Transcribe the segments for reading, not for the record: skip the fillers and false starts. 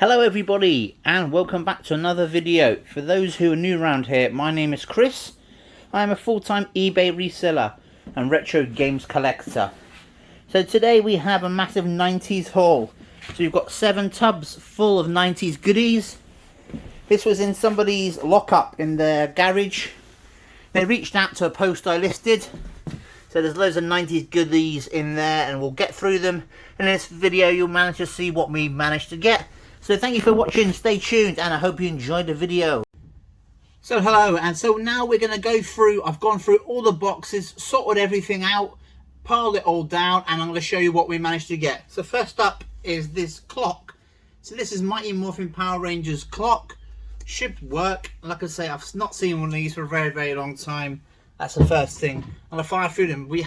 Hello everybody and welcome back to another video. For those who are new around here, my name is Chris. I am a full-time eBay reseller and retro games collector. So today we have a massive 90s haul. So we've got 7 tubs full of 90s goodies. This was in somebody's lockup in their garage. They reached out to a post I listed. So there's loads of 90s goodies in there and we'll get through them. In this video you'll manage to see what we managed to get. So thank you for watching, stay tuned, and I hope you enjoyed the video. So hello, and so now we're going to go through, I've gone through all the boxes, sorted everything out, piled it all down, and I'm going to show you what we managed to get. So first up is this clock. So this is Mighty Morphin Power Rangers clock. Should work. Like I say, I've not seen one of these for a very long time. That's the first thing. I'm going to fire through them. We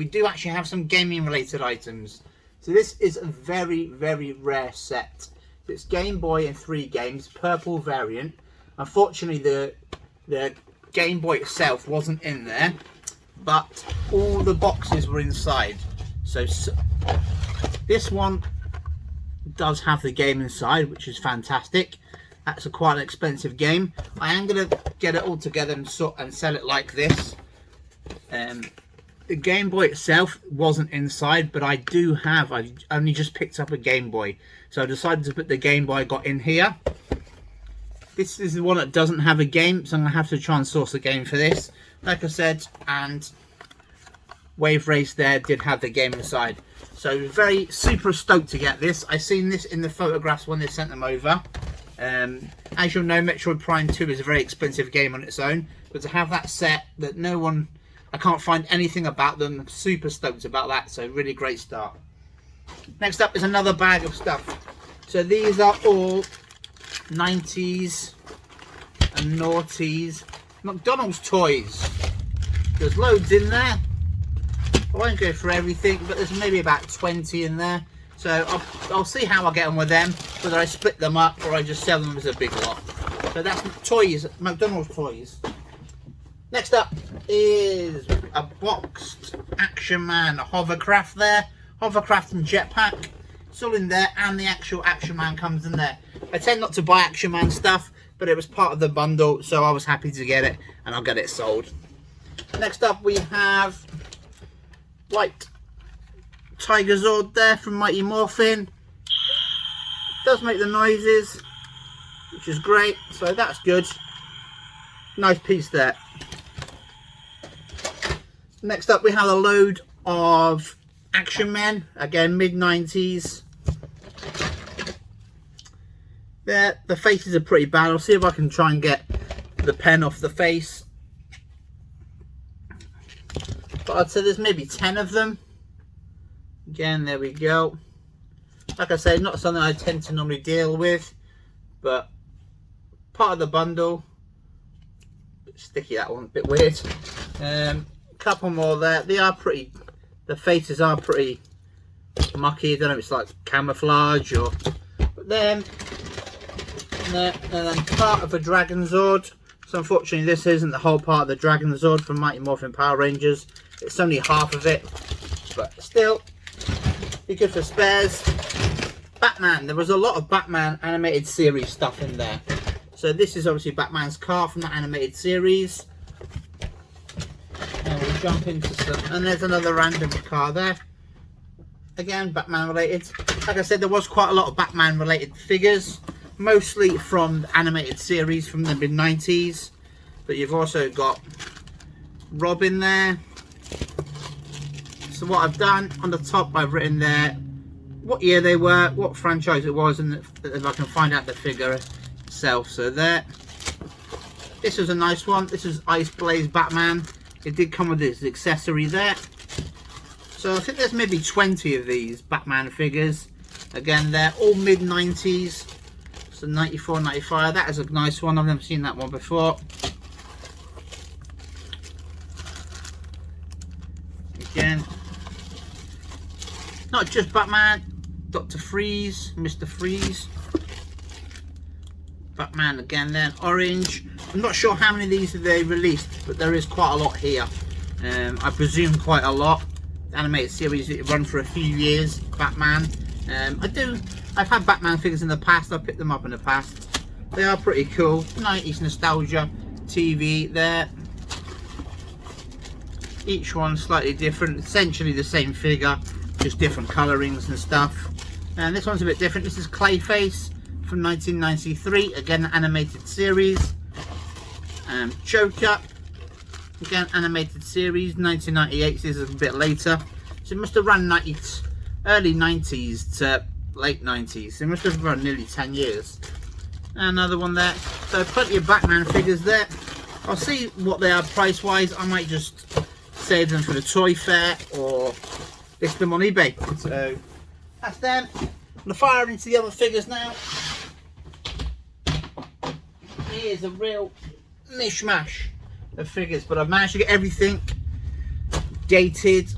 do actually have some gaming related items. So this is a very rare set. It's Game Boy in 3 games, purple variant. Unfortunately, the Game Boy itself wasn't in there, but all the boxes were inside. So this one does have the game inside, which is fantastic. That's quite an expensive game. I am going to get it all together and sell it like this. The Game Boy itself wasn't inside, but I've only just picked up a Game Boy. So I decided to put the Game Boy I got in here. This is the one that doesn't have a game, so I'm going to have to try and source a game for this. Like I said, and Wave Race there did have the game inside. So super stoked to get this. I seen this in the photographs when they sent them over. As you'll know, Metroid Prime 2 is a very expensive game on its own. But to have that set that I can't find anything about them. I'm super stoked about that, so really great start. Next up is another bag of stuff. So these are all 90s and noughties McDonald's toys. There's loads in there. I won't go through everything, but there's maybe about 20 in there. So I'll see how I get on with them, whether I split them up or I just sell them as a big lot. So that's toys, McDonald's toys. Next up is a boxed Action Man hovercraft there. Hovercraft and jetpack. It's all in there, and the actual Action Man comes in there. I tend not to buy Action Man stuff, but it was part of the bundle, so I was happy to get it, and I'll get it sold. Next up we have White Tiger Zord there from Mighty Morphin. It does make the noises, which is great, so that's good. Nice piece there. Next up we have a load of Action Men, again mid-90s. There, the faces are pretty bad. I'll see if I can try and get the pen off the face. But I'd say there's maybe 10 of them. Again, there we go. Like I say, not something I tend to normally deal with, but part of the bundle. Bit sticky, that one, a bit weird. Couple more there. The faces are pretty mucky. I don't know if it's like camouflage or, but then part of a Dragon Zord. So unfortunately this isn't the whole part of the Dragon Zord from Mighty Morphin Power Rangers. It's only half of it, but still be good for spares. Batman. There was a lot of Batman animated series stuff in there. So this is obviously Batman's car from the animated series. And we'll jump into some, and there's another random car there. Again, Batman related. Like I said, there was quite a lot of Batman related figures, mostly from the animated series from the mid-90s. But you've also got Robin there. So what I've done, on the top I've written there what year they were, what franchise it was, and if I can find out the figure itself. So there. This was a nice one. This is Ice Blaze Batman. It did come with this accessory there. So I think there's maybe 20 of these Batman figures. Again, they're all mid-90s. So 94, 95. That is a nice one. I've never seen that one before. Again, not just Batman. Dr. Freeze, Mr. Freeze. Batman again there, orange. I'm not sure how many of these they released, but there is quite a lot here. I presume quite a lot. The animated series, it run for a few years, Batman. I do I've had Batman figures in the past, I've picked them up in the past. They are pretty cool. 90s nostalgia TV there. Each one slightly different, essentially the same figure, just different colorings and stuff. And this one's a bit different. This is Clayface from 1993, again animated series. Joker, again animated series, 1998, so this is a bit later. So it must have run early 90s to late 90s. It must have run nearly 10 years. Another one there. So plenty of Batman figures there. I'll see what they are price wise. I might just save them for the toy fair or list them on eBay. So that's them. I'm gonna fire into the other figures now. Here's a real mishmash of figures, but I've managed to get everything dated,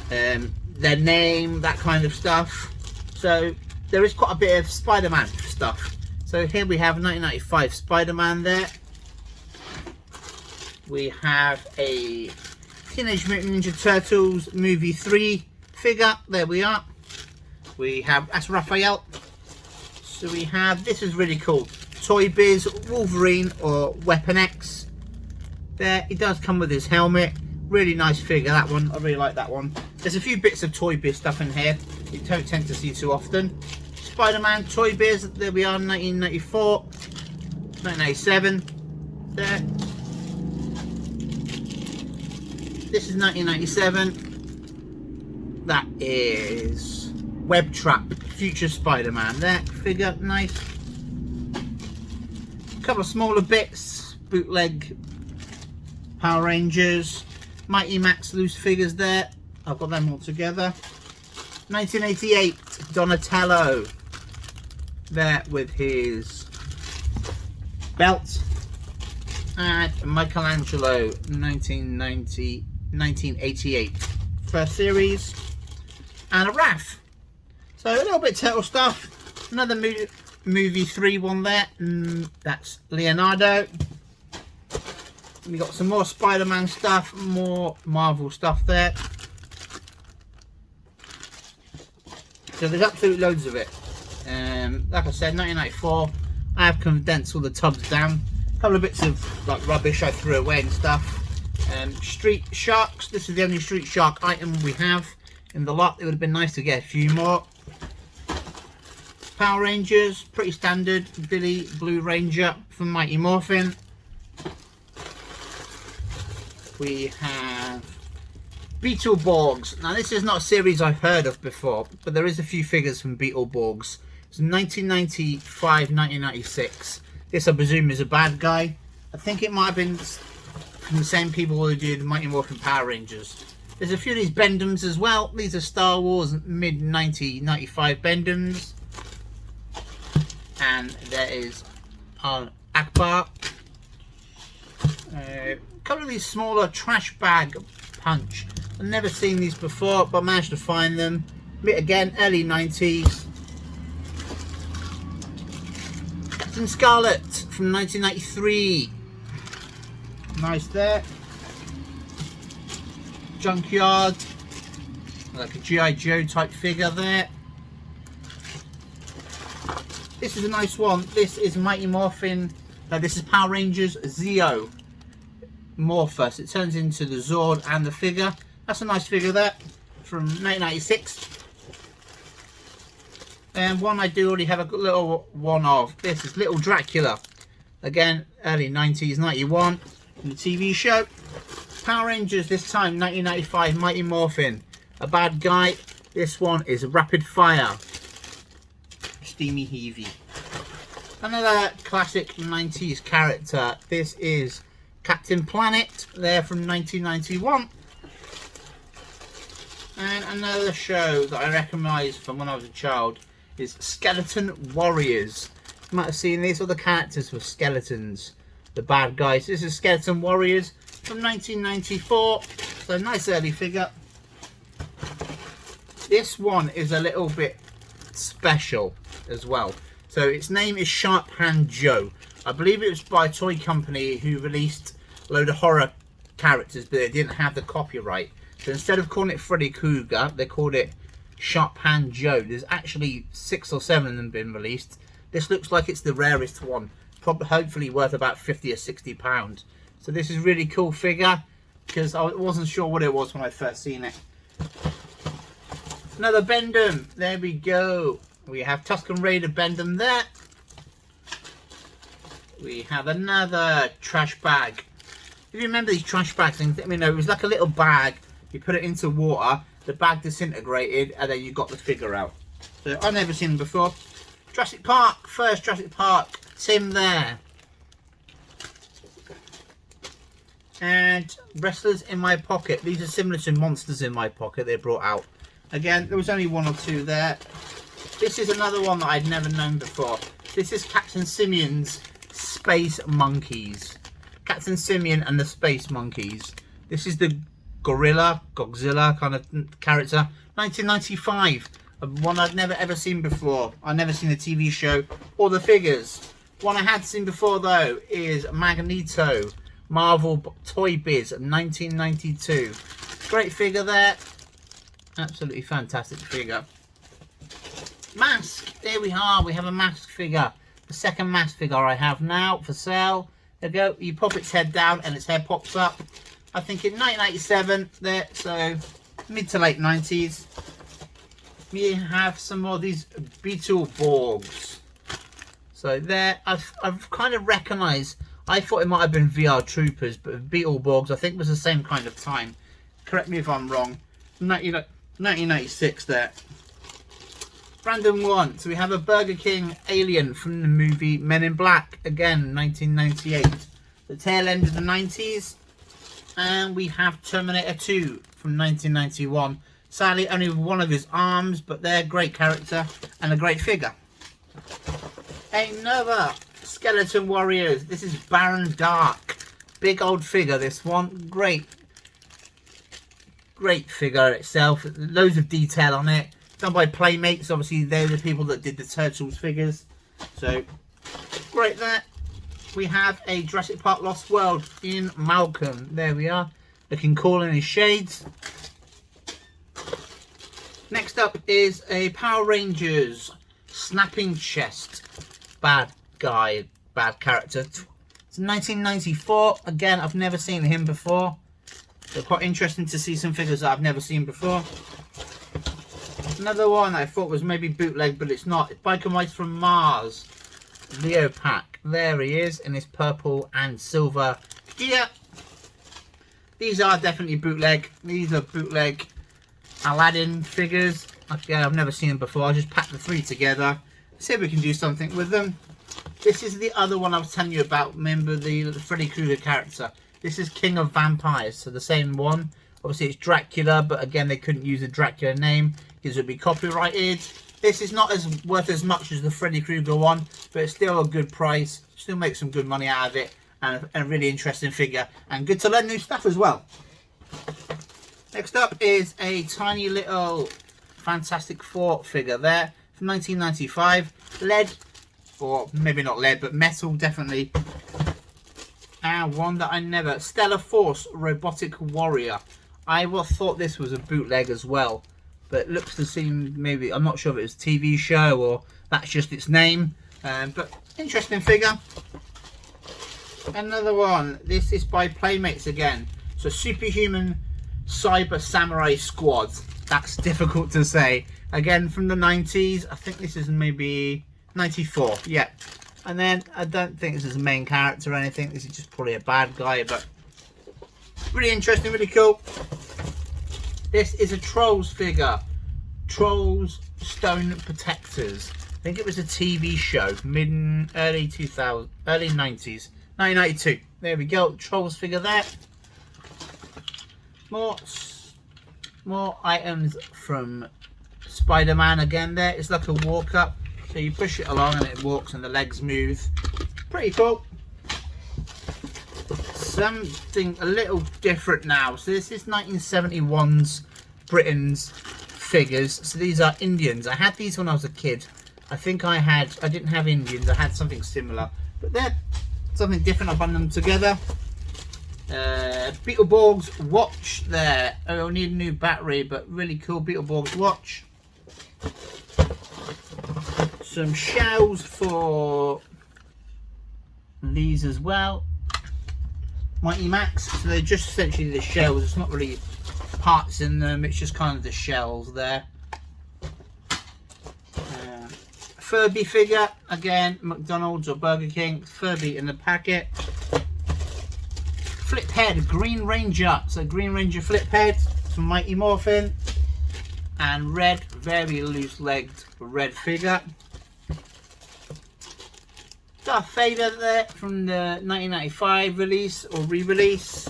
their name, that kind of stuff. So there is quite a bit of Spider-Man stuff. So here we have 1995 Spider-Man there. We have a Teenage Mutant Ninja Turtles movie 3 figure. There we are. We have, that's Raphael. So we have, this is really cool, Toy Biz Wolverine or Weapon X. There, he does come with his helmet. Really nice figure, that one. I really like that one. There's a few bits of Toy Biz stuff in here you don't tend to see too often. Spider-Man Toy Biz, there we are, 1994, 1997. There. This is 1997. That is Web Trap, Future Spider-Man. There, figure, nice. A couple of smaller bits, bootleg Power Rangers, Mighty Max loose figures there. I've got them all together. 1988, Donatello. There with his belt. And Michelangelo, 1988. First series. And a Raph. So a little bit of turtle stuff. Another movie 3 one there. That's Leonardo. We got some more Spider-Man stuff, more Marvel stuff there. So there's absolutely loads of it. Like I said, 1994. I have condensed all the tubs down. A couple of bits of like rubbish I threw away and stuff. Street Sharks. This is the only Street Shark item we have in the lot. It would have been nice to get a few more. Power Rangers, pretty standard. Billy Blue Ranger from Mighty Morphin. We have Beetleborgs. Now this is not a series I've heard of before, but there is a few figures from Beetleborgs. It's 1995, 1996. This I presume is a bad guy. I think it might have been from the same people who did Mighty Morphin Power Rangers. There's a few of these Bendums as well. These are Star Wars mid-1995 Bendums. And there is Akbar. A couple of these smaller trash bag punch. I've never seen these before, but managed to find them. Again, early 90s. Captain Scarlet from 1993. Nice there. Junkyard. Like a G.I. Joe type figure there. This is a nice one. This is Mighty Morphin. This is Power Rangers Zeo Morphus. It turns into the Zord and the figure. That's a nice figure there from 1996. And one I do already have a little one of. This is Little Dracula. Again, early 90s, 91. In the TV show. Power Rangers this time, 1995, Mighty Morphin. A bad guy. This one is Rapid Fire. Steamy Heavy. Another classic 90s character. This is Captain Planet. There from 1991. And another show that I recognise from when I was a child is Skeleton Warriors. You might have seen these. All the characters were skeletons, the bad guys. This is Skeleton Warriors from 1994. So nice early figure. This one is a little bit special as well. So its name is Sharp Hand Joe. I believe it was by a toy company who released a load of horror characters, but they didn't have the copyright. So instead of calling it Freddy Krueger, they called it Sharp Hand Joe. There's actually 6 or 7 of them been released. This looks like it's the rarest one, probably hopefully worth about 50 or 60 pounds. So this is really cool figure, because I wasn't sure what it was when I first seen it. Another Bendham, there we go. We have Tusken Raider Bendham there. We have another trash bag. If you remember these trash bag things, let me know. It was like a little bag. You put it into water, the bag disintegrated, and then you got the figure out. So I've never seen them before. Jurassic Park, first Jurassic Park, Tim there. And Wrestlers in My Pocket. These are similar to Monsters in My Pocket they brought out. Again, there was only 1 or 2 there. This is another one that I'd never known before. This is Captain Simeon's Space Monkeys. Captain Simeon and the Space Monkeys. This is the Godzilla kind of character. 1995. One I'd never ever seen before. I've never seen the TV show or the figures. One I had seen before though is Magneto. Marvel Toy Biz 1992. Great figure there. Absolutely fantastic figure. Mask. There we are. We have a Mask figure. The second Mask figure I have now for sale. There you go. You pop its head down and its head pops up. I think in 1997 there, so mid to late 90s. We have some more of these Beetleborgs. So there, I've kind of recognised. I thought it might have been VR Troopers, but Beetleborgs I think was the same kind of time. Correct me if I'm wrong. 1996 there. Random one. So we have a Burger King alien from the movie Men in Black. Again, 1998. The tail end of the 90s. And we have Terminator 2 from 1991. Sadly, only one of his arms, but they're a great character and a great figure. Another Skeleton Warriors. This is Baron Dark. Big old figure, this one. Great figure itself. Loads of detail on it. Done by Playmates. Obviously, they're the people that did the Turtles figures. So, great there. We have a Jurassic Park Lost World in Malcolm. There we are. Looking cool in his shades. Next up is a Power Rangers Snapping Chest. Bad guy, bad character. It's 1994. Again, I've never seen him before. So quite interesting to see some figures that I've never seen before. Another one I thought was maybe bootleg, but it's not. It's Biker Mice from Mars. Leo Pack. There he is in his purple and silver gear. These are definitely bootleg. These are bootleg Aladdin figures. Again, I've never seen them before. I just packed the 3 together. See if we can do something with them. This is the other one I was telling you about. Remember the Freddy Krueger character. This is King of Vampires. So the same one. Obviously it's Dracula, but again they couldn't use a Dracula name because it would be copyrighted. This is not as worth as much as the Freddy Krueger one, but it's still a good price. Still make some good money out of it, and a really interesting figure, and good to learn new stuff as well. Next up is a tiny little Fantastic Four figure there from 1995. Lead, or maybe not lead, but metal definitely. And one that I never, Stellar Force Robotic Warrior. I thought this was a bootleg as well, but it looks to seem maybe, I'm not sure if it was a TV show or that's just its name, but interesting figure. Another one, this is by Playmates again. So Superhuman Cyber Samurai Squad. That's difficult to say. Again from the 90s. I think this is maybe 94. Yeah. And then I don't think this is a main character or anything. This is just probably a bad guy, but really interesting, really cool. This is a Trolls figure. Trolls Stone Protectors. I think it was a TV show, early 2000s, early 90s, 1992. There we go, Trolls figure there. More items from Spider-Man again there. It's like a walk up. So you push it along and it walks and the legs move. Pretty cool. Something a little different now. So this is 1971's Britain's figures. So these are Indians. I had these when I was a kid. I think I didn't have Indians. I had something similar. But they're something different. I've bundled them together. Beetleborgs watch there. I need a new battery, but really cool Beetleborgs watch. Some shells for these as well. Mighty Max, so they're just essentially the shells. It's not really parts in them, it's just kind of the shells there. Furby figure, again, McDonald's or Burger King, Furby in the packet. Flip head, Green Ranger, so Green Ranger flip head from Mighty Morphin. And red, very loose legged red figure. Darth Vader there from the 1995 release or re-release.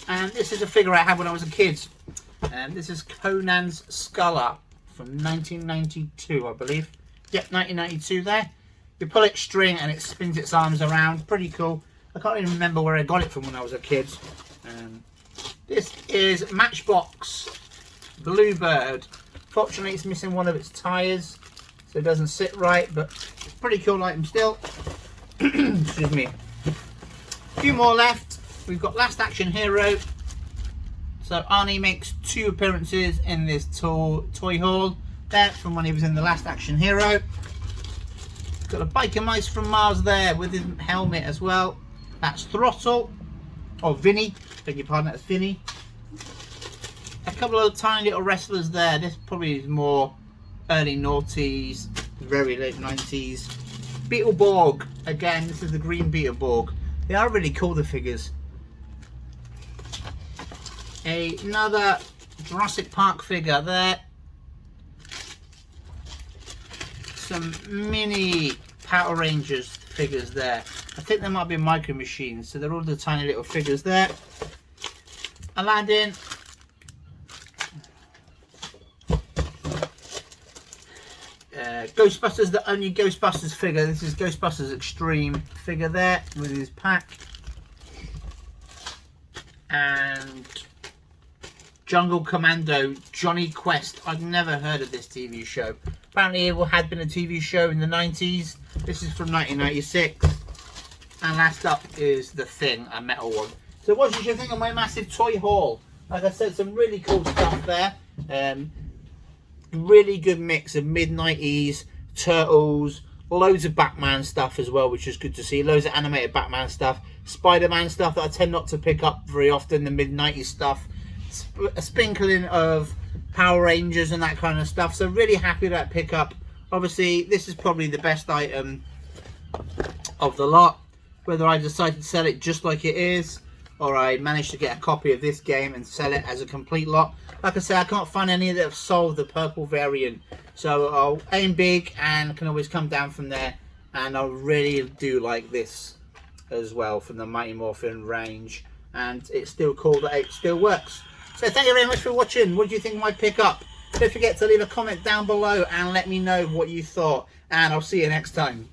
And this is a figure I had when I was a kid. And this is Conan's Sculler from 1992, I believe. Yep, 1992 there. You pull its string and it spins its arms around. Pretty cool. I can't even remember where I got it from when I was a kid. This is Matchbox Bluebird. Fortunately, it's missing one of its tyres, so it doesn't sit right, but pretty cool item still. Excuse me. A few more left. We've got Last Action Hero. So Arnie makes 2 appearances in this toy haul. There from when he was in the Last Action Hero. Got a Biker Mice from Mars there with his helmet as well. That's Throttle, or Vinny, beg your pardon, that's Vinny. A couple of tiny little wrestlers there. This probably is more early noughties, very late 90s. Beetleborg, again, this is the green Beetleborg. They are really cool, the figures. Another Jurassic Park figure there. Some mini Power Rangers figures there. I think they might be Micro Machines, so they're all the tiny little figures there. Aladdin. Ghostbusters, the only Ghostbusters figure. This is Ghostbusters Extreme figure there with his pack. And Jungle Commando, Johnny Quest. I've never heard of this TV show. Apparently it had been a TV show in the 90s. This is from 1996. And last up is The Thing, a metal one. So what did you think of my massive toy haul? Like I said, some really cool stuff there. Really good mix of mid-90s, Turtles, loads of Batman stuff as well, which is good to see. Loads of animated Batman stuff. Spider-Man stuff that I tend not to pick up very often, the mid-90s stuff. A sprinkling of Power Rangers and that kind of stuff. So really happy with that pickup. Obviously, this is probably the best item of the lot. Whether I decide to sell it just like it is, or I manage to get a copy of this game and sell it as a complete lot. Like I say, I can't find any that have sold the purple variant. So I'll aim big and can always come down from there. And I really do like this as well from the Mighty Morphin range. And it's still cool that it still works. So thank you very much for watching. What do you think of my pickup? Don't forget to leave a comment down below and let me know what you thought. And I'll see you next time.